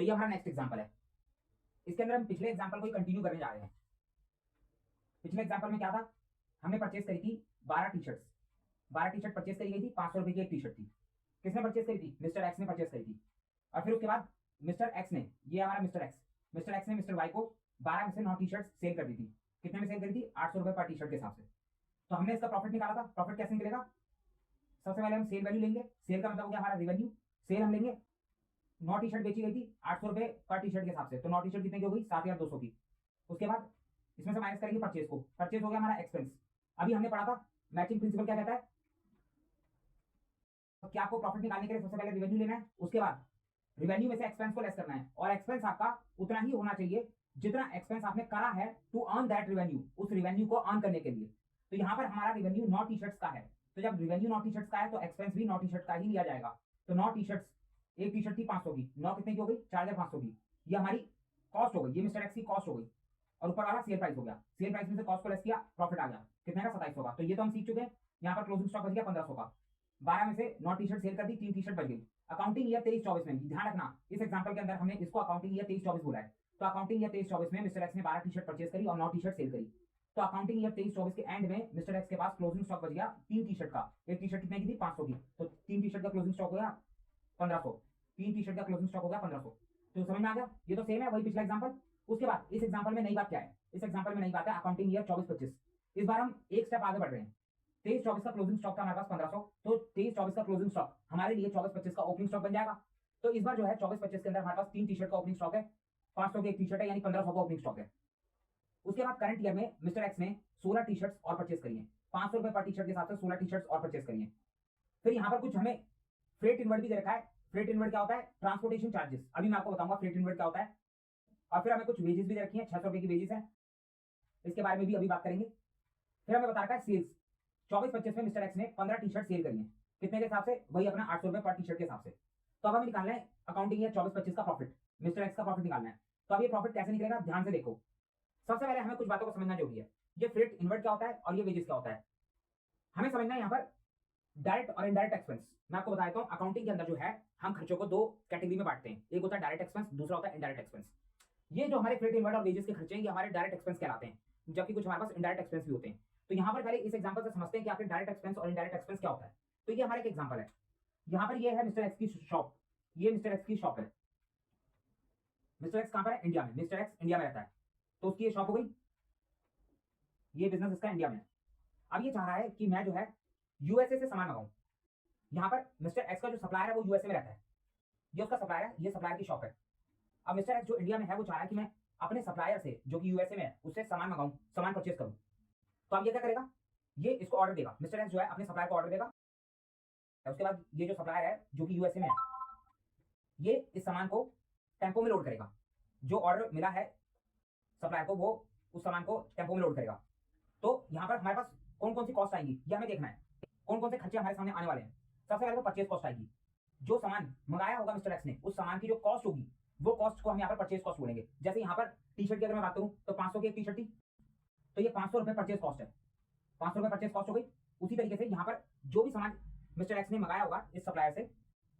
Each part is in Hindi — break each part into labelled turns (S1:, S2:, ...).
S1: तो ये हमारा नेक्स्ट एग्जांपल है। इसके अंदर हम पिछले एग्जांपल को ही कंटिन्यू करने जा रहे हैं। पिछले एग्जांपल में क्या था, हमने परचेस करी थी 12 टी-शर्ट्स। 12 टी-शर्ट परचेस करी गई थी, 500 रुपए की एक टी-शर्ट थी। किसने परचेस करी थी? मिस्टर एक्स ने परचेस करी थी। और फिर उसके बाद मिस्टर एक्स ने, ये हमारा मिस्टर एक्स ने मिस्टर वाई को 12 में से 9 टी-शर्ट सेल कर दी थी। कितने में सेल करी थी? 800 रुपए पर टी-शर्ट के हिसाब से। तो हमने इसका प्रॉफिट निकाला था। प्रॉफिट कैसे निकलेगा? सबसे पहले हम सेल वैल्यू लेंगे। सेल का मतलब हो गया हमारा रेवेन्यू। सेल हम लेंगे, 9 टी-शर्ट बेची गई थी 800 रुपए पर टी-शर्ट के हिसाब से, तो 9 टी-शर्ट कितने की हो गई? 7200 की। उसके बाद इसमें से माइनस करेंगे परचेज को। परचेज हो गया हमारा एक्सपेंस। अभी हमने पढ़ा था मैचिंग प्रिंसिपल क्या कहता है, तो क्या आपको प्रॉफिट निकालने के लिए सबसे पहले रेवेन्यू लेना है, उसके बाद रेवेन्यू में से एक्सपेंस को लेस करना है, और एक्सपेंस आपका उतना ही होना चाहिए जितना एक्सपेंस आपने करा है टू अर्न दैट रेवेन्यू, उस रेवेन्यू को अर्न करने के लिए। तो यहाँ पर हमारा रेवेन्यू 9 टी-शर्ट्स का है, तो जब रेवेन्यू 9 टी-शर्ट्स का है तो एक्सपेंस भी 9 टी-शर्ट का ही लिया जाएगा। तो 9 टी-शर्ट्स, एक टी-शर्ट थी 500 की, 9 कितने की हो गई? 4500 की। ये हमारी कॉस्ट हो गई, ये मिस्टर एक्स की कॉस्ट हो गई, और ऊपर वाला सेल प्राइस हो गया। सेल प्राइस में से कॉस्ट को लेस किया, प्रॉफिट आ गया कितने का? 2700 का। तो ये तो हम सीख चुके हैं। यहाँ पर क्लोजिंग स्टॉक बच गया 1500 का। 12 में से 9 टी-शर्ट सेल कर दी, 3 टी-शर्ट बच गई। अकाउंटिंग ईयर 23-24 में, ध्यान रखना इस एग्जांपल के अंदर हमने इसको अकाउंटिंग ईयर 23-24 बोला है। तो अकाउंटिंग ईयर 23-24 में मिस्टर एक्स ने 12 टी-शर्ट परचेस करी और 9 टी-शर्ट सेल करी। तो अकाउंटिंग ईयर 23-24 के एंड में मिस्टर एक्स के पास क्लोजिंग स्टॉक बच गया 3 टी-शर्ट का। एक टी-शर्ट कितने की थी? 500 की। तो 3 टी-शर्ट का क्लोजिंग स्टॉक हो गया 1500। 3 टी-शर्ट का क्लोजिंग स्टॉक हो गया 1500। तो समझ में आ गया? ये तो सेम है, वही पिछला एग्जांपल। उसके बाद इस एग्जांपल में नई बात क्या है? इस एग्जांपल में नई बात है अकाउंटिंग ईयर 24-25। इस बार हम एक स्टेप आगे बढ़ रहे हैं। 23-24 का क्लोजिंग स्टॉक था हमारे पास 1500, तो 23-24 का क्लोजिंग स्टॉक हमारे लिए 24-25 का ओपनिंग स्टॉक बन जाएगा। तो इस बार जो है 24-25 के अंदर हमारे पास 3 टी-शर्ट का ओपनिंग स्टॉक है, 500 की एक टी-शर्ट है, यानी 1500 का ओपनिंग स्टॉक है। उसके बाद करंट ईयर में मिस्टर एक्स ने 16 टी-शर्ट्स और परचेस करी है, 500 रुपए पर टी-शर्ट के हिसाब से 16 टी-शर्ट्स और परचेस करी है। फिर यहाँ पर कुछ हमें फ्रेट इनवर्ड भी दे रखा है। फ्रेट इनवर्ड क्या होता है? Transportation charges. अभी मैं आपको बताऊंगा फ्रेट इनवर्ड क्या होता है। और फिर हमें कुछ वेजेस भी दे रखी है, 600 रुपए की वेजेस है, इसके बारे में भी अभी बात करेंगे। फिर हमें बता रखा है सेल्स। 24-25 में मिस्टर एक्स ने 15 टी-शर्ट सेल करी है, कितने के हिसाब से? वही अपना 800 रुपए पर टी-शर्ट के हिसाब से। तो अब हमें निकालना है अकाउंटिंग ईयर 24-25 का प्रॉफिट, मिस्टर एक्स का प्रॉफिट निकालना है। तो अब ये प्रॉफिट कैसे निकलेगा, ध्यान से देखो। सबसे पहले हमें कुछ बातों को समझना जरूरी है। ये फ्रेट इनवर्ड क्या होता है और ये वेजेस क्या होता है, हमें समझना है। यहाँ पर डायरेक्ट और इनडायरेक्ट एक्सपेंस मैं आपको बता देता हूँ। अकाउंटिंग के अंदर जो है हम खर्चों को 2 कैटेगरी में बांटते हैं, एक होता है डायरेक्ट एक्सपेंस, दूसरा होता है इनडायरेक्ट एक्सपेंस। ये जो हमारे फ्रेट इनवर्ड और वेजेस के खर्चे हैं, ये हमारे डायरेक्ट एक्सपेंस कहलाते हैं, जबकि कुछ हमारे पास इनडायरेक्ट एक्सपेंस भी होते हैं। तो यहाँ पर पहले इस एग्जांपल से समझते हैं कि आपके डायरेक्ट एक्सपेंस और इनडायरेक्ट एक्सपेंस क्या होता है। तो ये हमारा एक एग्जांपल है। यहाँ पर ये है मिस्टर एक्स की शॉप, ये मिस्टर एक्स की शॉप है। मिस्टर एक्स कहाँ पर है? इंडिया में। मिस्टर एक्स इंडिया में रहता है, तो उसकी ये शॉप हो गई, ये बिजनेस इसका इंडिया में है। अब ये चाह रहा है कि मैं जो है यूएसए से सामान मंगाऊं। यहाँ पर मिस्टर एक्स का जो सप्लायर है वो यूएसए में रहता है, ये उसका सप्लायर है, ये सप्लायर की शॉप है। अब मिस्टर एक्स जो इंडिया में है वो चाह रहा है कि मैं अपने सप्लायर से जो कि यूएसए में है उससे सामान मंगाऊं, सामान परचेस करूं। तो अब ये क्या करेगा, ये इसको ऑर्डर देगा। मिस्टर एक्स जो है अपने सप्लायर को ऑर्डर देगा, उसके बाद ये जो सप्लायर है जो कि यूएसए में है, ये इस सामान को टेम्पो में लोड करेगा। जो ऑर्डर मिला है सप्लायर को, वो उस सामान को टेम्पो में लोड करेगा। तो यहाँ पर हमारे पास कौन कौन सी कॉस्ट आएंगी ये हमें देखना है, कौन कौन से खर्चे हमारे सामने आने वाले हैं। सबसे पहले तो परचेस कॉस्ट आएगी। जो सामान मंगाया होगा मिस्टर एक्स ने, उस सामान की जो कॉस्ट होगी वो कॉस्ट को हम यहाँ पर परचेस कॉस्ट बोलेंगे। जैसे यहाँ पर टी-शर्ट की अगर मैं बात करूँ तो 500 की एक टी-शर्ट थी, तो ये 500 रुपए परचेस कॉस्ट है, 500 रुपए परचेस कॉस्ट हो गई। उसी तरीके से यहाँ पर जो भी सामान मिस्टर एक्स ने मंगाया होगा इस सप्लायर से,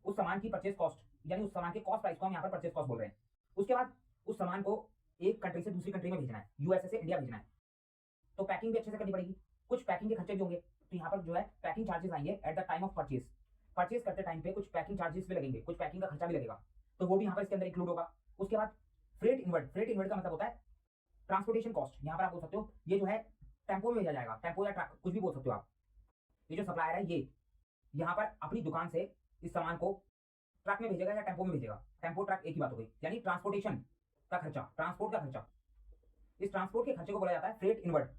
S1: उस सामान की परचेस कॉस्ट यानी उस सामान के कॉस्ट प्राइस को हम यहाँ पर परचेस कॉस्ट बोल रहे हैं। उसके बाद उस सामान को एक कंट्री से दूसरी कंट्री में भेजना है, यूएसए से इंडिया भेजना है, तो पैकिंग भी अच्छे से करनी पड़ेगी, कुछ पैकिंग के खर्चे भी होंगे। तो यहाँ पर जो है पैकिंग चार्जेस आएंगे at the time of purchase. Purchase करते टाइम पे कुछ पैकिंग चार्जेस भी लगेंगे, कुछ पैकिंग का खर्चा भी लगेगा, तो वो भी यहाँ पर इसके अंदर इंक्लूड होगा। उसके बाद फ्रेट इनवर्ड, फ्रेट इनवर्ड का मतलब होता है ट्रांसपोर्टेशन कॉस्ट। यहाँ पर आप बोल सकते हो ये जो है टेम्पो में भेजा जाएगा, टेम्पो या ट्रक कुछ भी बोल सकते हो आप। ये जो सप्लायर है ये यहाँ पर अपनी दुकान से इस सामान को ट्रक में भेजेगा या टेम्पो में भेजेगा, टेम्पो ट्रक एक ही बात हो गई, यानी ट्रांसपोर्टेशन का खर्चा, ट्रांसपोर्ट का खर्चा। इस ट्रांसपोर्ट के खर्चे को बोला जाता है फ्रेट इनवर्ड।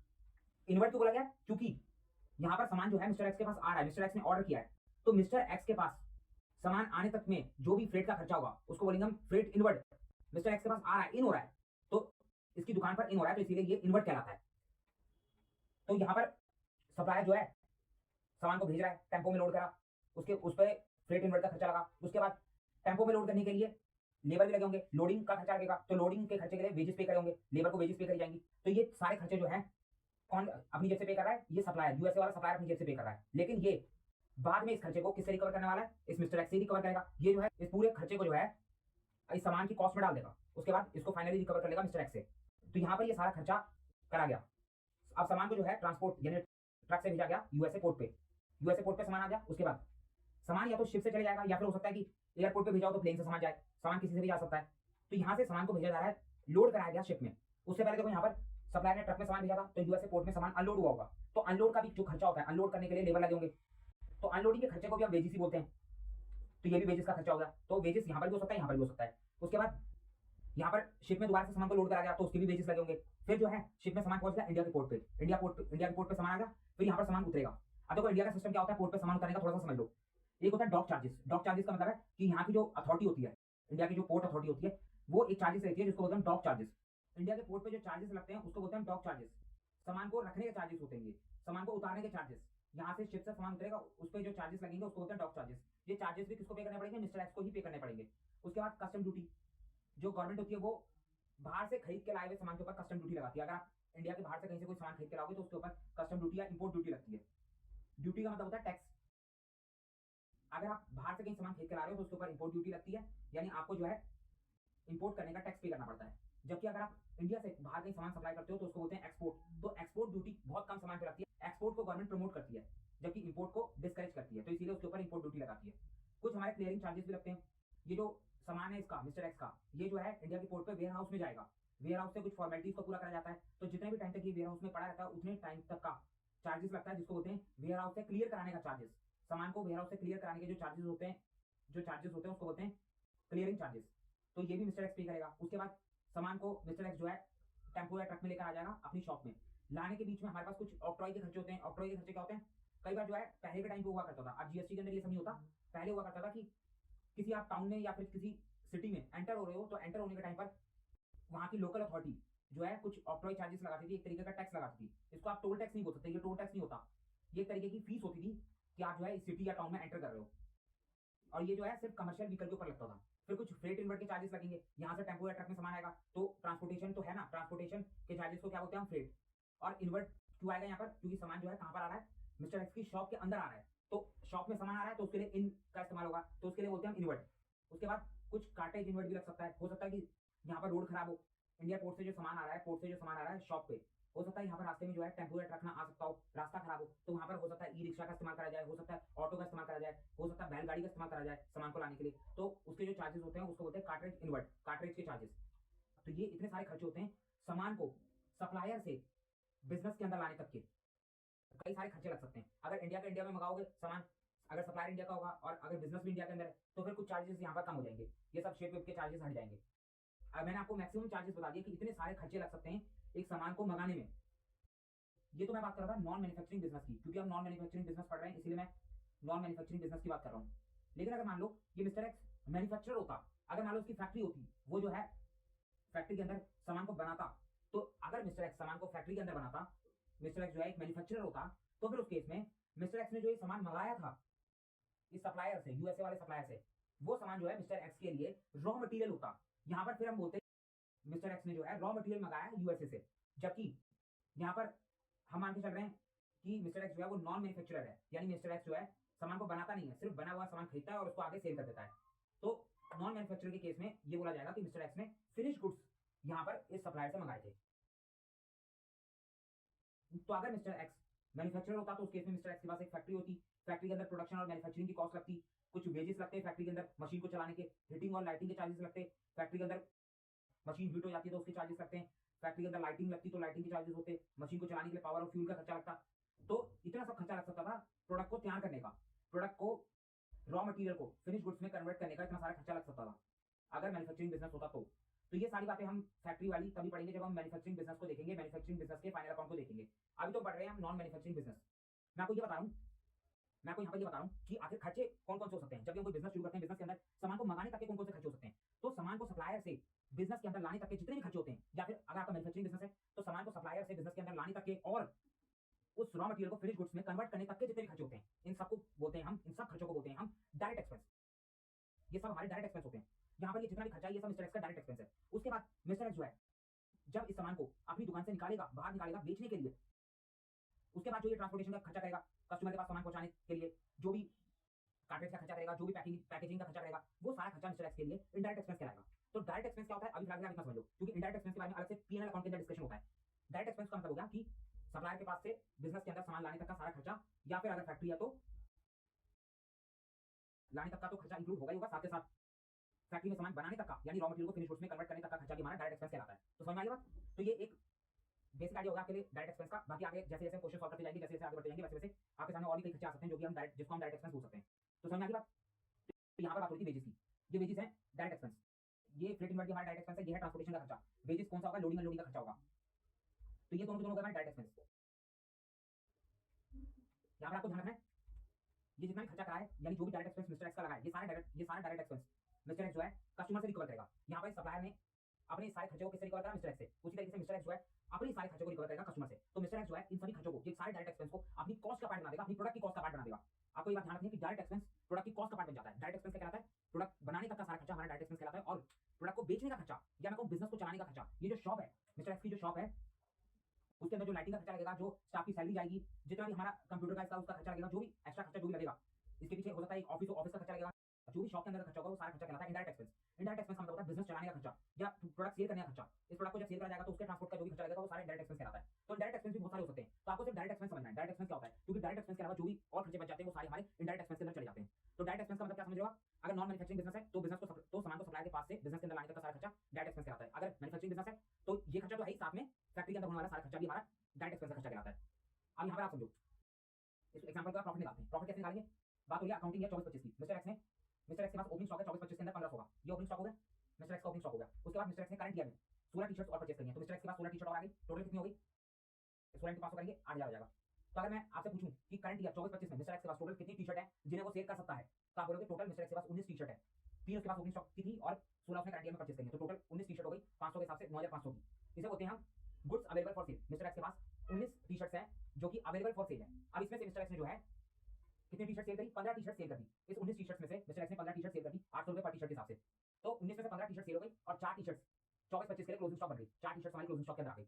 S1: इनवर्ड क्यों बोला गया, क्योंकि यहाँ पर सामान जो है मिस्टर एक्स के पास आ रहा है, मिस्टर एक्स ने ऑर्डर किया है, तो मिस्टर एक्स के पास सामान आने तक में जो भी फ्रेट का खर्चा होगा उसको बोलेंगे हम फ्रेट इनवर्ड। मिस्टर एक्स के पास आ रहा है, इन हो रहा है, तो इसकी दुकान पर इन हो रहा है, तो इसीलिए ये इनवर्ड कहलाता है। तो यहाँ पर सप्लायर जो है सामान को भेज रहा है, टेम्पो में लोड करा, उसके उस पर फ्रेट इनवर्ड का खर्चा लगा। उसके बाद टेम्पो में लोड करने के लिए लेबर भी लगे होंगे, लोडिंग का खर्चा लगेगा, तो लोडिंग के खर्चे के लिए वेजेस पे करे होंगे, लेबर को वेजेस पे करी जाएंगी। तो ये सारे खर्चे जो है कौन अपनी जेब से पे कर रहा है, ये सप्लायर, यूएसए वाला सप्लायर अपनी जेब से पे कर रहा है। लेकिन ये बाद में इस खर्चे को किससे रिकवर करने वाला है, इस मिस्टर एक्स से रिकवर करेगा। ये जो है इस पूरे खर्चे को जो है इस सामान की कॉस्ट में डाल देगा, उसके बाद इसको फाइनली रिकवर कर लेगा मिस्टर एक्स से। तो यहाँ पर ये सारा खर्चा करा गया। अब सामान को जो है ट्रांसपोर्ट यानी ट्रक से भेजा गया यूएसए पोर्ट पे, यूएसए पोर्ट पे सामान आ गया। उसके बाद सामान या तो शिप से चले जाएगा या फिर हो सकता है कि एयरपोर्ट पे भेजा हो तो प्लेन से सामान जाए, सामान किसी से भी जा सकता है। तो यहाँ से सामान को भेजा जा रहा है, लोड कराया गया शिप में। उससे पहले देखो यहाँ पर सप्लायर ने ट्रक में सामान भेजा था, तो यूएसए पोर्ट में सामान अनलोड हुआ होगा, तो अनलोड का भी जो खर्चा होता है, अनलोड करने के लिए लेबर लगे होंगे, तो अनलोडिंग के खर्चे को भी हम वेजेस ही बोलते हैं। तो ये भी वेजेस का खर्चा होगा, तो वेजेस यहाँ पर भी हो सकता है, यहाँ पर भी हो सकता है। उसके बाद यहाँ पर शिप में दोबारा से सामान को लोड करा गया, तो उसके भी वेजेस लगे होंगे। फिर जो है शिप में सामान पहुंच गया इंडिया के पोर्ट पे, इंडिया के पोर्ट पे सामान आ गया, फिर यहाँ पर सामान उतरेगा। अब देखो इंडिया का सिस्टम क्या होता है, पोर्ट पे सामान उतारने का थोड़ा सा समझ लो। एक होता है डॉक चार्जेस। डॉक चार्जेस का मतलब है कि यहाँ की जो अथॉरिटी होती है, इंडिया की जो पोर्ट अथॉरिटी होती है, वो एक चार्जेस रहती है जिसको बोलते हैं डॉक चार्जेस। इंडिया के पोर्ट पे जो चार्जेस लगते हैं उसको बोलते हैं डॉक चार्जेस। सामान को रखने के चार्जेस होते हैं, सामान को उतारने के चार्जेस, यहाँ से शिप से सामान उतरेगा उस पर जो चार्जेस लगेंगे उसको बोलते हैं डॉक चार्जेस। ये चार्जेस भी किसको पे करने पड़ेंगे, मिस्टर एक्स को ही पे करने पड़ेंगे। उसके बाद कस्टम ड्यूटी, जो गवर्नमेंट होती है वो बाहर से खरीद के लाए हुए सामान के ऊपर कस्टम ड्यूटी लगाती है। अगर आप इंडिया के बाहर से कहीं से कोई सामान खरीद के लाओगे तो उसके ऊपर कस्टम ड्यूटी या इंपोर्ट ड्यूटी लगती है। ड्यूटी का मतलब होता है टैक्स। अगर आप बाहर से कहीं सामान खरीद के ला रहे हो तो उसके ऊपर इंपोर्ट ड्यूटी लगती है, यानी आपको जो है इंपोर्ट करने का टैक्स पे करना पड़ता है। जबकि अगर आप इंडिया से बाहर कहीं सामान सप्लाई करते हो तो उसको बोलते हैं एक्सपोर्ट। तो एक्सपोर्ट ड्यूटी बहुत कम सामान पे लगती है, एक्सपोर्ट को गवर्नमेंट प्रमोट करती है जबकि इंपोर्ट को डिस्करेज करती है, तो इसीलिए उसके ऊपर इंपोर्ट ड्यूटी लगाती है। कुछ हमारे क्लियरिंग चार्जेस भी लगते हैं। ये जो सामान है इसका मिस्टर एक्स का, ये जो है इंडिया के पोर्ट पे वेयर हाउस में जाएगा, वेयर हाउस से कुछ फॉर्मेलिटीज को पूरा करा जाता है, तो जितने भी टाइम तक ये वेयर हाउस में पड़ा रहता है उतने टाइम तक का चार्जेस लगता है, जिसको बोलते हैं वेयर हाउस से क्लियर कराने का चार्जेस। सामान को वेयर हाउस से क्लियर कराने के जो चार्जेस होते हैं उसको बोलते हैं क्लियरिंग चार्जेस। तो ये भी मिस्टर एक्स पे करेगा। उसके बाद सामान को मिस्टर एक्स जो है टेम्पो या ट्रक में लेकर आ जाएगा अपनी शॉप में। लाने के बीच में हमारे पास कुछ ऑक्ट्रॉय के खर्चे होते हैं। ऑक्ट्रॉय के खर्चे क्या होते हैं, कई बार जो है पहले के टाइम पे हुआ करता था, अब जीएसटी के अंदर ये सब नहीं होता। पहले हुआ करता था कि किसी आप टाउन में या फिर किसी सिटी में एंटर हो रहे हो, तो एंटर होने के टाइम पर वहाँ की लोकल अथॉरिटी जो है कुछ ऑक्ट्रॉय चार्जेस लगाती थी, एक तरीके का टैक्स लगाती थी। इसको आप टोल टैक्स नहीं बोल सकते, ये टोल टैक्स नहीं होता, ये एक तरीके की फीस होती थी कि आप जो है इस सिटी या टाउन में एंटर कर रहे हो, और ये जो है सिर्फ कमर्शियल व्हीकल के ऊपर लगता था। फिर कुछ फ्रेट इनवर्ट के चार्जेस लगेंगे, यहाँ से टेम्पो या ट्रक में सामान आएगा तो ट्रांसपोर्टेशन तो है ना, ट्रांसपोर्टेशन के चार्जेस को क्या बोलते हैं हम, फ्रेट। और इनवर्ट क्यों आएगा यहाँ पर, क्योंकि सामान जो है कहाँ पर आ रहा है, मिस्टर एक्स की शॉप के अंदर आ रहा है, तो शॉप में सामान आ रहा है तो उसके लिए इन का इस्तेमाल होगा, तो उसके लिए बोलते हैं हम इनवर्ट। उसके बाद कुछ कार्टेज इनवर्ट भी लग सकता है, हो सकता है कि यहाँ पर रोड खराब हो, इंडिया पोर्ट से जो सामान आ रहा है, पोर्ट से जो सामान आ रहा है शॉप पे, हो सकता है यहाँ पर रास्ते में जो है टेम्पो या ट्रक ना आ सकता हो, रास्ता खराब हो, तो वहाँ पर हो सकता है ई रिक्शा का इस्तेमाल करा जाए, हो सकता है ऑटो का इस्तेमाल करा जाए, हो सकता है बैलगाड़ी का इस्तेमाल करा जाए सामान को लाने के लिए। तो उसके जो चार्जेस होते हैं उसको बोलते हैं कार्टेज इनवर्ट, कार्टेज के चार्जेस। तो ये इतने सारे खर्चे होते हैं सामान को सप्लायर से बिजनेस के अंदर लाने तक के, कई सारे खर्चे लग सकते हैं। अगर इंडिया में मंगाओगे सामान, अगर सप्लायर इंडिया का होगा और अगर बिजनेस भी इंडिया के अंदर है, तो फिर कुछ चार्जेस यहाँ पर कम हो जाएंगे, ये सब शेप के चार्जेस हट जाएंगे। अब मैंने आपको मैक्सिमम चार्जेस बता दिए कि इतने सारे खर्चे लग सकते हैं एक सामान को मंगाने में। ये तो मैं बात कर रहा था नॉन मैन्युफैक्चरिंग बिजनेस की, क्योंकि हम नॉन मैन्युफैक्चरिंग बिजनेस पढ़ रहे हैं इसलिए मैं नॉन मैन्युफैक्चरिंग बिजनेस की बात कर रहा हूँ। लेकिन अगर मान लो ये मिस्टर एक्स मैन्युफैक्चरर होता, अगर मान लो उसकी फैक्ट्री होती, वो जो है फैक्ट्री के अंदर सामान को बनाता, तो अगर मिस्टर एक्स सामान को फैक्ट्री के अंदर बनाता, मिस्टर एक्स जो है एक मैन्युफैक्चरर होता, तो फिर उस केस में मिस्टर एक्स ने जो ये सामान मंगाया था इस सप्लायर से, यूएसए वाले सप्लायर से, वो सामान जो है मिस्टर एक्स के लिए रॉ मटेरियल होता। यहाँ पर फिर हम बोलते हैं मिस्टर एक्स ने जो है रॉ मटेरियल मंगाया यूएसए से, जबकि यहाँ पर हम मान के चल रहे हैं कि मिस्टर एक्स जो है वो नॉन मैन्युफैक्चरर है, यानी मिस्टर एक्स जो है सामान को बनाता नहीं है, सिर्फ बना हुआ सामान खरीदता है और उसको आगे सेल कर देता है। तो नॉन मैन्युफैक्चरर के केस में ये बोला जाएगा कि मिस्टर एक्स ने फिनिश गुड्स यहाँ पर इस सप्लायर से मंगाए थे। तो अगर मिस्टर एक्स मैन्युफैक्चरर होता तो उस केस में मिस्टर एक्स के पास एक फैक्ट्री होती, फैक्ट्री के अंदर प्रोडक्शन और मैन्युफैक्चरिंग की कॉस्ट लगती, कुछ वेजेस लगते हैं फैक्ट्री के अंदर मशीन को चलाने के, हीटिंग और लाइटिंग के चार्जेस लगते, फैक्ट्री के अंदर मशीन हीट हो जाती है तो उसके चार्जेस लगते हैं, फैक्ट्री के अंदर लाइटिंग लगती तो लाइटिंग के चार्जेस होते, मशीन को चलाने के लिए पावर और फ्यूल का खर्चा लगता। तो इतना सब खर्चा लग सकता था प्रोडक्ट को तैयार करने का, प्रोडक्ट को रॉ मटेरियल को फिनिश गुड्स में कन्वर्ट करने का इतना सारा खर्चा लग सकता था अगर मैन्युफैक्चरिंग बिजनेस होता तो ये सारी बातें हम फैक्ट्री वाली तभी पढ़ेंगे जब हम मैन्युफैक्चरिंग बिजनेस को देखेंगे, मैन्युफैक्चरिंग बिजनेस के फाइनल अकाउंट को देखेंगे। अभी तो पढ़ रहे हैं हम नॉन मैन्युफैक्चरिंग बिजनेस। मैं आपको ये बता रहा हूँ, मैं आपको यहाँ पर ये बता रहा हूँ कि आखिर खर्चे कौन कौन से हो सकते हैं जब हम कोई बिजनेस शुरू करते हैं। बिजनेस के अंदर सामान को मंगाने तक के कौन कौन से खर्चे हो सकते हैं, तो सामान को सप्लायर से बिजनेस के अंदर लाने तक के जितने भी खर्चे होते हैं, या फिर अगर आपका मैन्युफैक्चरिंग बिजनेस है तो सामान को सप्लायर से बिजनेस के अंदर लाने तक के और उस रॉ मटेरियल को फिनिश गुड्स में कन्वर्ट करने तक के जितने भी खर्चे होते हैं, इन सबको बोलते हैं हम, इन सब खर्चों को बोलते हैं हम डायरेक्ट एक्सपेंस। ये सब हमारे डायरेक्ट एक्सपेंस होते हैं। यहाँ पर ये जितना भी खर्चा है ये सब मिस्टर एक्स का डायरेक्ट एक्सपेंस है। उसके बाद मिस्टर एक्स जो है जब इस सामान को अपनी दुकान से निकालेगा, बाहर निकालेगा बेचने के लिए, उसके बाद जो ये ट्रांसपोर्टेशन का खर्चा करेगा, कस्टमर के पास सामान पहुंचाने के लिए जो भी कार्टेज का खर्चा करेगा, जो भी पैकेजिंग का खर्चा करेगा, वो सारा खर्चा मिस्टर एक्स के लिए इनडायरेक्ट एक्सपेंस कहलाएगा। तो डायरेक्ट एक्सपेंस क्या होता है, अभी फिलहाल इतना समझ लो, क्योंकि इनडायरेक्ट एक्सपेंस के बारे में अलग से पीएनएल अकाउंट के अंदर डिस्कशन होता है। डायरेक्ट एक्सपेंस का मतलब हो गया कि सप्लायर के पास से बिजनेस के अंदर सामान लाने तक का सारा खर्चा, या फिर अगर फैक्ट्री है तो लाने तक का तो खर्चा इंक्लूड होगा ही होगा, साथ के साथ फैक्ट्री में सामान बनाने तक का, यानी रॉ मटेरियल को फिनिश गुड्स में कन्वर्ट करने तक का खर्चा भी हमारा डायरेक्ट एक्सपेंस कहलाता है। तो समझ में आ गया बात? तो ये एक बेसिक आइडिया होगा आपके लिए डायरेक्ट एक्सपेंस का। बाकी आगे जैसे जैसे क्वेश्चन सॉल्व करते जाएंगे, जैसे जैसे आगे बढ़ते जाएंगे, वैसे वैसे आपके सामने और भी कई खर्चे आ सकते हैं जो कि हम डायरेक्ट, जिसको हम डायरेक्ट एक्सपेंस बोल सकते हैं। तो समझ में आ गई बात? तो यहाँ पर बात हो रही थी वेजेस की। ये वेजेस है डायरेक्ट एक्सपेंस, ये फ्रेट इनवर्ट हमारा डायरेक्ट एक्सपेंस है, ये है ट्रांसपोर्टेशन का खर्चा। वेजेस कौन सा होगा, लोडिंग अनलोडिंग का खर्चा होगा। तो ये दोनों के दोनों का डायरेक्ट एक्सपेंस। यहाँ पर आपको ध्यान रखना है, ये जितना भी खर्चा करा है, यानी जो भी डायरेक्ट एक्सपेंस मिस्टर एक्स का लगा है, ये सारा डायरेक्ट एक्सपेंस मिस्टर एक्स जो है कस्टमर से रिकवर करेगा। यहाँ पर सप्लायर ने अपने सारे खर्चों को किससे रिकवर करा, मिस्टर एक्स से। उसी तरीके से मिस्टर एक्स जो है अपने सारे खर्चों को रिकवर करेगा कस्टमर से। तो मिस्टर एक्स जो है इन सभी खर्चों को, ये सारे डायरेक्ट एक्सपेंस को अपनी कॉस्ट का पार्ट बना देगा, अपनी प्रोडक्ट की कॉस्ट का पार्ट बना देगा। आपको ये बात ध्यान रखनी है कि डायरेक्ट एक्सपेंस प्रोडक्ट की कॉस्ट का पार्ट बन जाता है। डायरेक्ट एक्सपेंस क्या कहलाता है, प्रोडक्ट बनाने तक का सारा खर्चा हमारा डायरेक्ट एक्सपेंस कहलाता है। और प्रोडक्ट को बेचने का खर्चा, या मैं कहूं बिजनेस को चलाने का खर्चा, ये जो शॉप है मिस्टर एक्स की, जो शॉप है उसके अंदर जो लाइटिंग का खर्चा लगेगा, जो स्टाफ की सैलरी जाएगी, जितना भी हमारा कंप्यूटर का इसका उसका खर्चा लगेगा, जो भी एक्स्ट्रा खर्चा जो भी लगेगा, इसके पीछे हो सकता है एक ऑफिस का खर्चा लगेगा, जो भी शॉप के अंदर खर्चा होगा वो सारा खर्चा कहलाता है इनडायरेक्ट एक्सपेंस। इनडायरेक्ट एक्सपेंस का मतलब होता है बिजनेस चलाने का खर्चा या प्रोडक्ट सेल करने का खर्चा। इस प्रोडक्ट को जब सेल करा जाएगा तो उसके ट्रांसपोर्ट का जो भी खर्चा लगेगा वो सारा डायरेक्ट एक्सपेंस कहलाता है। तो डायरेक्ट एक्सपेंस भी बहुत सारे हो सकते हैं, तो आपको सिर्फ डायरेक्ट एक्सपेंस समझना है डायरेक्ट एक्सपेंस क्या होता है, क्योंकि डायरेक्ट एक्सपेंस के अलावा जो भी और खर्चे बच जाते हैं वो सारे हमारे इनडायरेक्ट एक्सपेंस के अंदर चले जाते हैं। तो डायरेक्ट एक्सपेंस का मतलब क्या समझ रहे हो आप? अगर नॉन मैन्युफैक्चरिंग बिजनेस है तो बिजनेस को तो सामान को सप्लायर के पास से बिजनेस के अंदर लाने तक का सारा खर्चा डायरेक्ट एक्सपेंस कहलाता है। अगर मैन्युफैक्चरिंग बिजनेस है तो ये खर्चा तो है ही, साथ में फैक्ट्री के अंदर होने वाला सारा खर्चा भी हमारा डायरेक्ट एक्सपेंस का खर्चा कहलाता है। अब यहाँ पर आप समझो, इस एग्जांपल का प्रॉफिट निकालते हैं। प्रॉफिट कैसे निकालेंगे? बात हो रही है अकाउंटिंग है 24-25 की। मिस्टर एक्स के पास ओपनिंग स्टॉक है 24-25 के अंदर 1500 का, ये ओपनिंग स्टॉक हो गया, मिस्टर एक्स का ओपनिंग स्टॉक हो गया। उसके बाद मिस्टर एक्स ने करंट ईयर में 16 टी-शर्ट्स और परचेज करी हैं, तो मिस्टर एक्स के पास 16 टी-शर्ट और आ गई, टोटल कितनी हो गई? 16 into 500 करेंगे 8000 आ जाएगा। तो अगर मैं आपसे पूछूं कि करंट ईयर 24-25 में मिस्टर एक्स के पास टोटल कितनी टी-शर्ट है जिन्हें वो सेल कर सकता है, तो आप बोलोगे टोटल मिस्टर एक्स के पास 19 टी-शर्ट है। 3 उसके पास ओपनिंग स्टॉक की थी और 16 उसने करंट ईयर में परचेज करी है, तो टोटल 19 टी-शर्ट हो गई 500 के हिसाब से 9500 की। इसे बोलते हैं हम goods available for sale. Mister x के पास 19 टी-शर्ट्स हैं जो कि अवेलेबल फॉर सेल है। अब इसमें से मिस्टर एक्स ने जो है कितनी टी-शर्ट सेल करी? 15 टी-शर्ट सेल कर दी। इस 19 टी-शर्ट्स में से मिस्टर एक्स ने 15 टी-शर्ट सेल कर दी 800 रुपए पर टी-शर्ट के हिसाब से। तो 19 में से 15 टी-शर्ट सेल हो गई और 4 टी-शर्ट 24-25 के लिए क्लोजिंग स्टॉक बन गई। 4 टी-शर्ट हमारी क्लोजिंग स्टॉक के अंदर आ गई।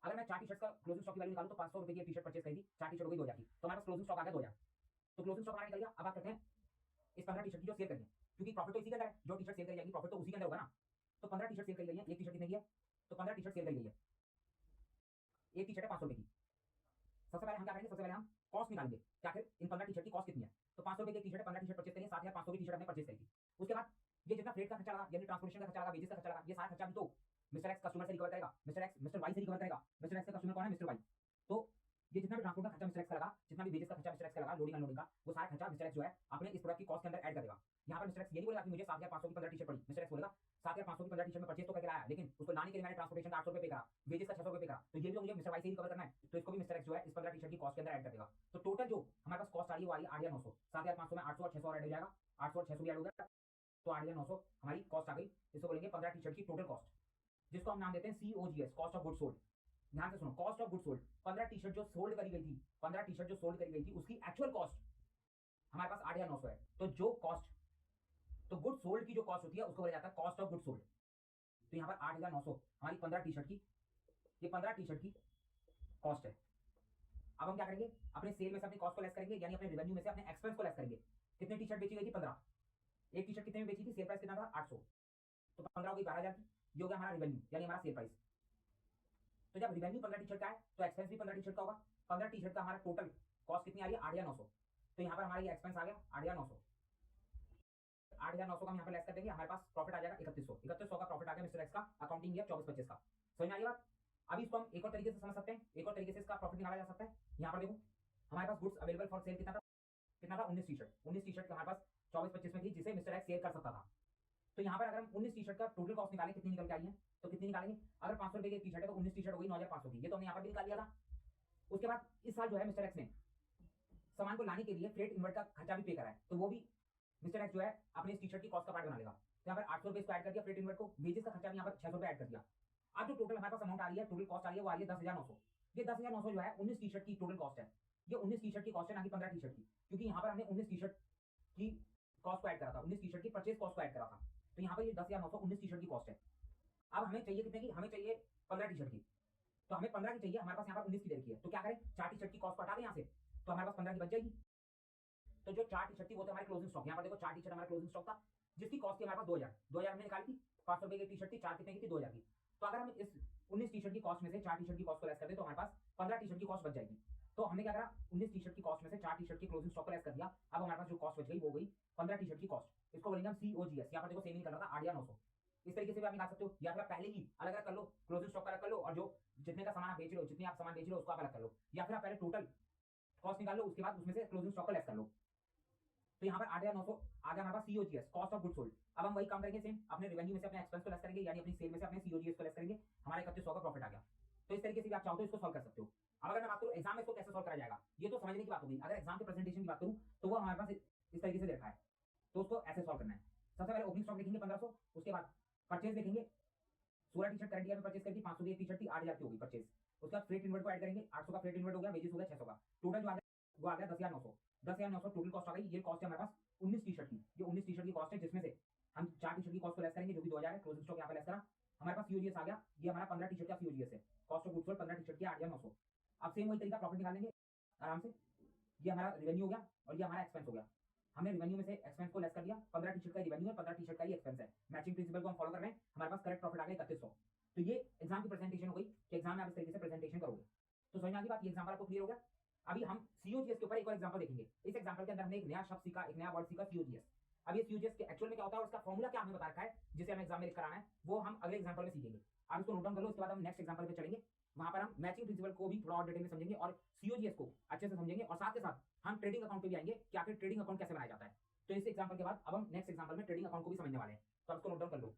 S1: अगर मैं 4 टी-शर्ट का क्लोजिंग स्टॉक की वैल्यू निकालूं तो 500 रुपए की टी-शर्ट परचेज करी थी, 4 टी-शर्ट हो गई 2000 की, तो हमारे पास क्लोजिंग स्टॉक आ गया 2000। तो क्लोजिंग स्टॉक हमारा निकल गया। अब बात करते हैं इस 15 टी-शर्ट की जो सेल करी है, क्योंकि प्रॉफिट तो इसी के अंदर है, जो टी-शर्ट सेल करी जाएगी प्रॉफिट तो उसी के अंदर होगा ना। तो 15 टी-शर्ट सेल करी गई है, एक टी-शर्ट कितने की है? तो 15 टी-शर्ट सेल करी गई है, एक टी-शर्ट है 500 रुपए की। सबसे पहले हम क्या करेंगे, सबसे पहले हम कॉस्ट निकालेंगे कि आखिर इन 15 टी-शर्ट की कॉस्ट कितनी है। तो 500 रुपए की टी-शर्ट है, 15 टी-शर्ट परचेज करेंगे, 7500 की टी-शर्ट हमने परचेज करी। उसके बाद ये जितना फ्रेट का खर्चा लगा, यानी ट्रांसपोर्टेशन का खर्चा लगा, वेजेस का खर्चा लगा, ये सारा खर्चा भी तो मिस्टर एक्स कस्टमर से रिकवर करेगा, मिस्टर वाई से रिकवर करेगा। मिस्टर एक्स का कस्टमर कौन है? Mister Y. तो ये जितना भी ट्रांसपोर्ट का खर्चा मिस्टर एक्स का लगा, जितना भी वेजेस का खर्चा मिस्टर एक्स का लगा, लोडिंग अनलोडिंग का, वो सारा खर्चा मिस्टर एक्स जो है अपने इस प्रोडक्ट की कॉस्ट के अंदर ऐड करेगा। यहाँ पर मिस्टर एक्स ये नहीं बोलेगा कि मुझे 7500 की 15 टी-शर्ट पड़ी, मिस्टर एक्स बोलेगा 7500 की 15 टी-शर्ट में परचेज तो करके लाया, लेकिन उसको लाने के लिए मैंने ट्रांसपोर्टेशन का 800 रुपए पे करा, वेजेस का 600 रुपए पे करा, तो ये भी तो मुझे मिस्टर वाई से रिकवर करना है, तो इसको भी मिस्टर एक्स जो है इस 15 टी-शर्ट की कॉस्ट के अंदर ऐड कर देगा। तो टोटल जो हमारे पास कॉस्ट आ रही है वो आ रही है 8500। 7500 में 800 और 600 ऐड हो जाएगा, 800 और 600 भी ऐड हो गया, तो 8900 हमारी कॉस्ट आ गई। इसको बोलेंगे 15 टी-शर्ट की टोटल कॉस्ट, जिसको हम नाम देते हैं COGS, cost of goods sold. ध्यान से सुनो, cost of goods sold, 15 T-shirt जो सोल्ड करी गई थी, 15 टी-शर्ट जो सोल्ड करी गई थी उसकी एक्चुअल कॉस्ट हमारे पास 8900 है। तो जो कॉस्ट, तो गुड सोल्ड की जो कॉस्ट होती है उसको बोला जाता है कॉस्ट ऑफ गुड सोल्ड। तो यहाँ पर 8900 हमारी 15 टी-शर्ट की, ये 15 टी-शर्ट की कॉस्ट है। अब हम क्या करेंगे, अपने सेल में से अपनी कॉस्ट को लेस करेंगे, यानी अपने रेवेन्यू में से अपने एक्सपेंस को लेस करेंगे। कितनी टी-शर्ट बेची गई थी? 15। एक टी-शर्ट कितने में बेची थी? सेल प्राइस कितना था? 800। तो 15 हो गई 12000 की, ये हो गया हमारा रेवेन्यू यानी हमारा सेल प्राइस। तो जब रेवेन्यू 15 टी-शर्ट का है तो एक्सपेंस भी 15 टी-शर्ट का होगा। 15 टी-शर्ट का हमारा टोटल कॉस्ट कितनी आ रही है? 8900। तो यहाँ पर हमारा ये एक्सपेंस आ गया 8900। 8900 का हम यहाँ पर लेस कर देंगे, हमारे पास प्रॉफिट आ जाएगा 3100 का प्रॉफिट आ गया मिस्टर एक्स का अकाउंटिंग ईयर 24-25 का। समझ में आ गई बात? अभी इसको हम एक और तरीके से समझ सकते हैं, एक और तरीके से इसका प्रॉफिट निकाला जा सकता है। यहाँ पर देखो हमारे पास गुड्स अवेलेबल फॉर सेल कितना था? 19 टी-शर्ट, 19 टी-शर्ट हमारे पास 24-25 में थी जिसे मिस्टर एक्स सेल कर सकता था। तो यहाँ पर अगर हम 19 टी-शर्ट का टोटल कॉस्ट निकालें कितनी निकल के आई है, तो कितनी निकालेंगे? अगर 500 रुपए की टी-शर्ट है तो 19 टी-शर्ट हो गई 9500 की, ये तो हमने यहाँ पर भी निकाल लिया था। उसके बाद इस साल जो है मिस्टर एक्स ने सामान को लाने के लिए फ्रेट इन्वर्ट का खर्चा भी पे करा है, तो वो भी मिस्टर एक्स जो है अपने इस टी-शर्ट की कॉस्ट का पार्ट बना लेगा। तो यहाँ पर 800 रुपए इसको ऐड कर दिया फ्रेट इन्वर्ट को, वेजेस का खर्चा भी यहाँ पर 600 रुपए ऐड कर दिया। अब जो टोटल हमारे पास अमाउंट आ रही है, टोटल कॉस्ट आ रही है वो आ रही है 10900। ये 10900 जो है 19 टी-शर्ट की टोटल कॉस्ट है, ये 19 टी-शर्ट की कॉस्ट है ना कि 15 टी-शर्ट की, क्योंकि यहाँ पर हमने 19 टी-शर्ट की कॉस्ट को ऐड करा था, 19 टी-शर्ट की परचेज कॉस्ट को ऐड करा था। तो यहाँ पर ये 10900 19 टी-शर्ट की कॉस्ट है। अब हमें चाहिए कितने की? हमें चाहिए 15 टी-शर्ट की, तो हमें 15 की चाहिए, हमारे पास यहाँ पर 19 की दे रखी है, तो क्या करें? 4 टी-शर्ट की कॉस्ट को हटा दें यहाँ से, तो हमारे पास 15 की बच जाएगी। तो जो 4 टी-शर्ट थी वो थे हमारे क्लोजिंग स्टॉक। यहाँ पर देखो 4 टी-शर्ट हमारा क्लोजिंग स्टॉक था, जिसकी कॉस्ट थी हमारे पास 2000 हमने निकाली थी। 500 रुपए की टी-शर्ट थी, 4 कितने की थी, 2000 की। तो अगर हम इस 19 टी-शर्ट की कॉस्ट में से 4 टी-शर्ट की कॉस्ट को लेस कर दे तो हमारे पास 15 टी-शर्ट की कॉस्ट बच जाएगी। तो हमने क्या करा, 19 टी-शर्ट की कॉस्ट में से 4 टी-शर्ट की क्लोजिंग स्टॉक को लेस कर दिया। अब हमारे पास जो कॉस्ट बच गई वो गई 15 टी-शर्ट की कॉस्ट। इसको बोलेंगे हम COGS। यहाँ पर देखो सेम ही कर रहा था 8 या 900। इस तरीके से भी आप निकाल सकते हो, या फिर आप पहले ही अलग अलग कर लो, क्लोजिंग स्टॉक अलग कर लो और जो जितने का सामान आप बेच रहे हो, जितने आप सामान बेच रहे हो उसको आप अलग कर लो, या फिर आप पहले टोटल कॉस्ट निकाल लो, उसके बाद उसमें से क्लोजिंग स्टॉक को लेस कर लो। तो यहाँ पर 8 या 900 आ गया हमारे पास COGS, cost of good sold. अब हम वही काम करेंगे सेम, अपने रेवेन्यू में से अपने एक्सपेंस को लेस करेंगे, यानी अपनी सेल में से अपने COGS को लेस करेंगे, हमारे 3100 का प्रॉफिट आ गया। तो इस तरीके से भी आप चाहो तो इसको सॉल्व कर सकते हो। अब अगर मैं बात करूं एग्जाम में इसको कैसे सॉल्व करा जाएगा, ये तो समझने की बात हो गई। अगर एग्जाम के प्रेजेंटेशन की बात करूं तो वो हमारे पास इस तरीके से देखा है, तो उसको ऐसे सॉल्व करना है। सबसे पहले ओपनिंग स्टॉक लिखेंगे 1500, उसके बाद परचेज देखेंगे, 16 टी-शर्ट करंट ईयर में परचेज करी थी, 500 की एक टी-शर्ट थी, 8000 की हो गई परचेज। उसके बाद फ्रेट इनवर्ट को ऐड करेंगे, 800 का फ्रेट इनवर्ट हो गया, वेजेस हो गया 600 का, टोटल जो आ गया वो आ गया 10900। 10900 टोटल कॉस्ट आ गई। ये कॉस्ट है हमारे पास 19 टी-शर्ट की। ये 19 टी-शर्ट की कॉस्ट है, जिसमें से हम 4 टी-शर्ट की कॉस्ट को लेस करेंगे जो कि 2000 है, क्लोजिंग स्टॉक यहाँ पे लेस करा, हमारे पास COGS आ गया। ये हमारा 15 टी-शर्ट का COGS है, cost of goods sold 15 T-shirt की 8900। अब सेम वही तरीका प्रॉफिट निकाल लेंगे आराम से। ये हमारा रेवेन्यू हो गया और ये हमारा एक्सपेंस हो गया। हमने रेवेन्यू में से एक्सपेंस को लेस कर दिया, 15 टी-शर्ट का रेवेन्यू है, 15 टी-शर्ट का ही एक्सपेंस है। मैचिंग प्रिंसिपल को हम फॉलो कर रहे हैं, हमारे पास करेक्ट प्रॉफिट आ गया 3100। तो ये एग्जाम की प्रेजेंटेशन हो गई कि एग्जाम में आप इस तरीके से प्रेजेंटेशन करोगे। तो समझ में आ गई बात, ये एग्जांपल आपको क्लियर हो गया। अभी हम COGS के ऊपर एक और एग्जांपल देखेंगे। इस एग्जांपल के अंदर हमने एक नया शब्द सीखा, एक नया वर्ड सीखा, COGS। अब ये COGS के एक्चुअल में क्या होता है और इसका फॉर्मूला क्या हमें बता रखा है, जिसे हमें एग्जाम में लिख कर आना है, वो हम अगले एग्जांपल में सीखेंगे। आप इसको नोट डाउन कर लो, उसके बाद हम नेक्स्ट एग्जांपल पे चलेंगे। वहां पर हम मैचिंग प्रिंसिपल को भी थोड़ा और डिटेल में समझेंगे और COGS को अच्छे से समझेंगे, और साथ के साथ हम ट्रेडिंग अकाउंट पे भी आएंगे कि आखिर ट्रेडिंग अकाउंट कैसे बनाया जाता है। तो इस एग्जांपल के बाद अब हम नेक्स्ट एग्जांपल में ट्रेडिंग अकाउंट को भी समझने वाले हैं। तो आप इसको नोट डाउन कर लो।